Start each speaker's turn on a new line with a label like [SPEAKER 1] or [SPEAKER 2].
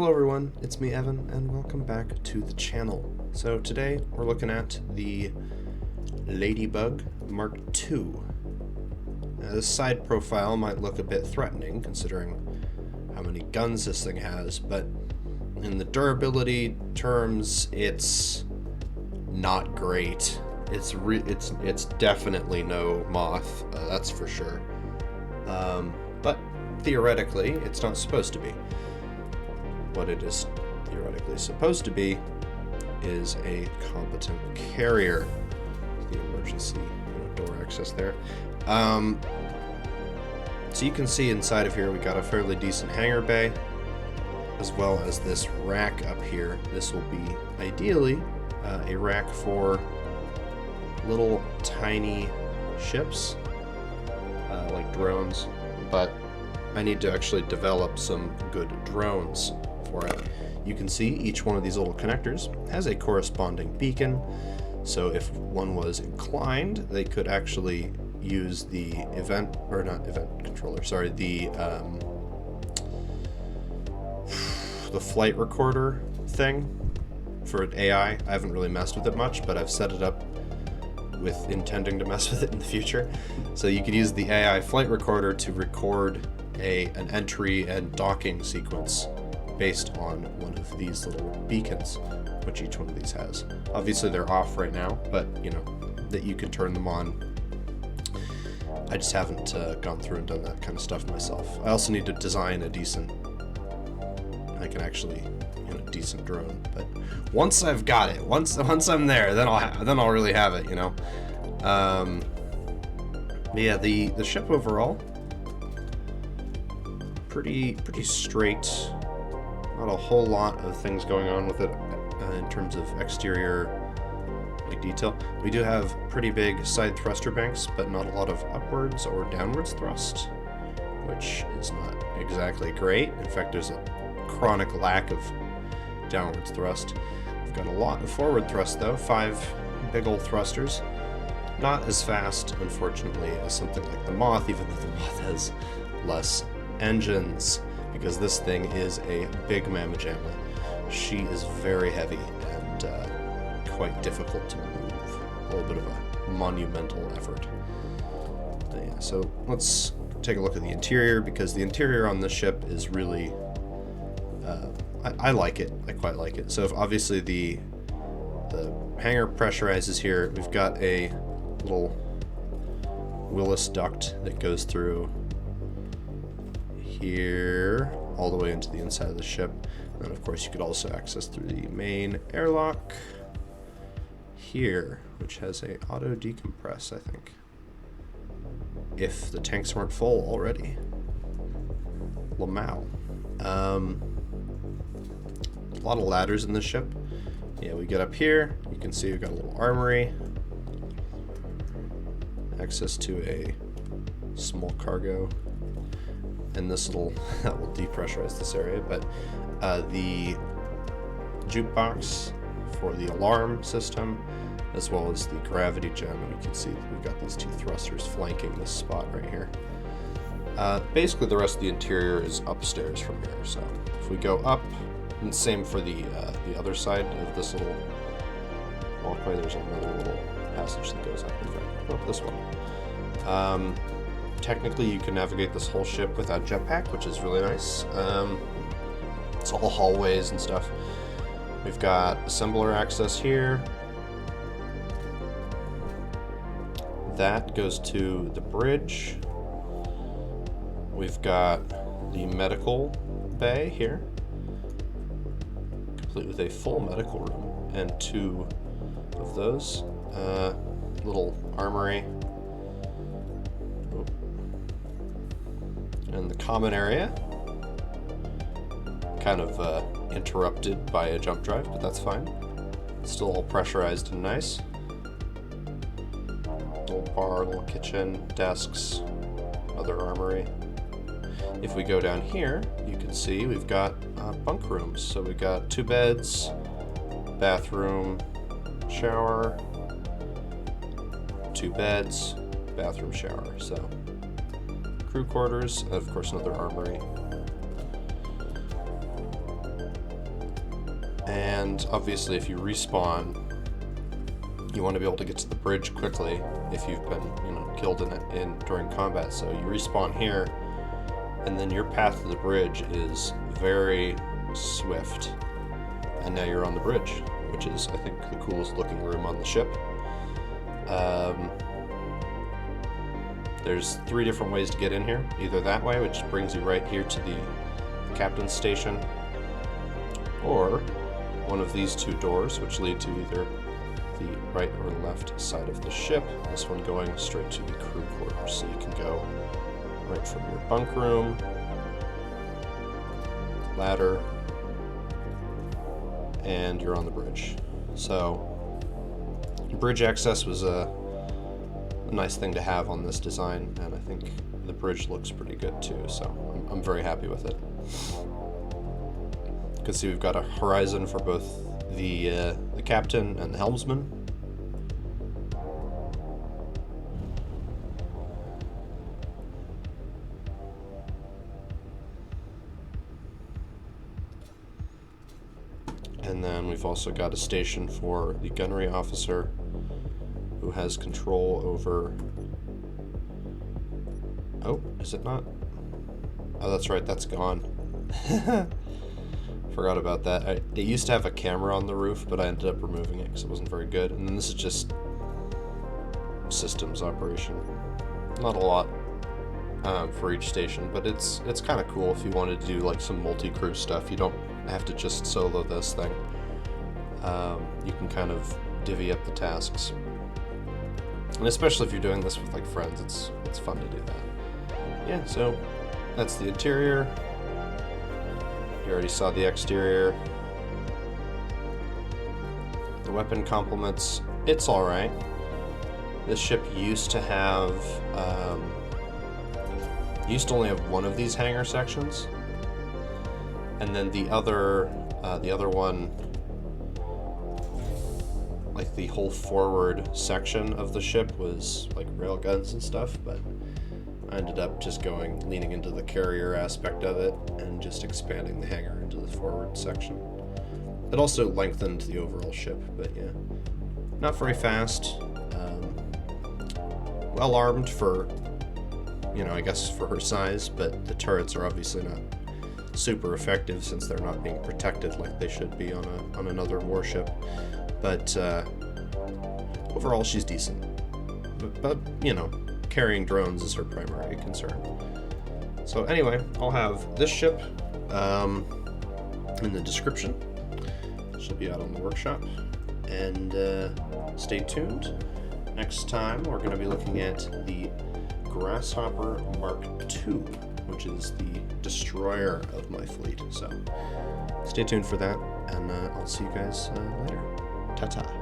[SPEAKER 1] Hello everyone, it's me Evan, and welcome back to the channel. So today we're looking at the Ladybug MK2. Now this side profile might look a bit threatening considering how many guns this thing has, but in the durability terms it's not great. It's definitely no moth, that's for sure. But theoretically it's not supposed to be. What it is theoretically supposed to be is a competent carrier. The emergency door access there. So you can see inside of here we got a fairly decent hangar bay, as well as this rack up here. This will be ideally a rack for little tiny ships, like drones, but I need to actually develop some good drones for it. You can see each one of these little connectors has a corresponding beacon, so if one was inclined, they could actually use the the flight recorder thing for an AI. I haven't really messed with it much, but I've set it up with intending to mess with it in the future. So you could use the AI flight recorder to record an entry and docking sequence based on one of these little beacons, which each one of these has. Obviously they're off right now, but you know that you can turn them on. I just haven't gone through and done that kind of stuff myself. I also need to design a decent, decent drone. But once I've got it, once I'm there, then I'll really have it, you know. Yeah, the ship overall, pretty straight. Not a whole lot of things going on with it in terms of exterior detail. We do have pretty big side thruster banks, but not a lot of upwards or downwards thrust, which is not exactly great. In fact, there's a chronic lack of downwards thrust. We've got a lot of forward thrust though, 5 big old thrusters. Not as fast, unfortunately, as something like the Moth, even though the Moth has less engines, because this thing is a big mamma jamma. She is very heavy and quite difficult to move. A little bit of a monumental effort. Yeah, so let's take a look at the interior, because the interior on this ship is really, I like it. I quite like it. So if obviously the hangar pressurizes here, we've got a little Willis duct that goes through here all the way into the inside of the ship. And of course you could also access through the main airlock here, which has a auto decompress, I think, if the tanks weren't full already. Lamau. A lot of ladders in this ship. Yeah, we get up here, you can see we've got a little armory, access to a small cargo, and this little, that will depressurize this area, but the jukebox for the alarm system, as well as the gravity gem. And you can see we've got these 2 thrusters flanking this spot right here. Basically the rest of the interior is upstairs from here, so if we go up, and same for the other side of this little walkway, there's another little passage that goes up, in fact, oh, this one. Technically you can navigate this whole ship without jetpack, which is really nice. It's all hallways and stuff. We've got assembler access here. That goes to the bridge. We've got the medical bay here, complete with a full medical room and 2 of those. Little armory. And the common area, kind of interrupted by a jump drive, but that's fine. It's still all pressurized and nice. Little bar, little kitchen, desks, other armory. If we go down here, you can see we've got bunk rooms. So we've got 2 beds, bathroom, shower, 2 beds, bathroom, shower. So crew quarters, and of course another armory. And obviously if you respawn, you want to be able to get to the bridge quickly if you've been, you know, killed in during combat. So you respawn here, and then your path to the bridge is very swift. And now you're on the bridge, which is, I think, the coolest looking room on the ship. There's 3 different ways to get in here. Either that way, which brings you right here to the captain's station, or one of these 2 doors, which lead to either the right or left side of the ship. This one going straight to the crew quarters, so you can go right from your bunk room, ladder, and you're on the bridge. So bridge access was a nice thing to have on this design, and I think the bridge looks pretty good too, so I'm very happy with it. You can see we've got a horizon for both the captain and the helmsman. And then we've also got a station for the gunnery officer, who has control over... Oh, is it not? Oh, that's right, that's gone. Forgot about that. It used to have a camera on the roof, but I ended up removing it because it wasn't very good. And then this is just systems operation. Not a lot for each station, but it's kind of cool if you wanted to do like some multi-crew stuff. You don't have to just solo this thing. You can kind of divvy up the tasks. And especially if you're doing this with like friends, it's fun to do that. Yeah, so that's the interior. You already saw the exterior. The weapon complements, it's alright. This ship used to have, used to only have one of these hangar sections. And then the other one, like the whole forward section of the ship was like railguns and stuff, but I ended up just leaning into the carrier aspect of it and just expanding the hangar into the forward section. It also lengthened the overall ship, but yeah. Not very fast. Well armed for, you know, I guess for her size, but the turrets are obviously not super effective since they're not being protected like they should be on another warship. But overall, she's decent. But you know, carrying drones is her primary concern. So anyway, I'll have this ship in the description. She'll be out on the workshop. And stay tuned. Next time, we're going to be looking at the Grasshopper Mark II, which is the destroyer of my fleet. So stay tuned for that, and I'll see you guys later. Ta-ta.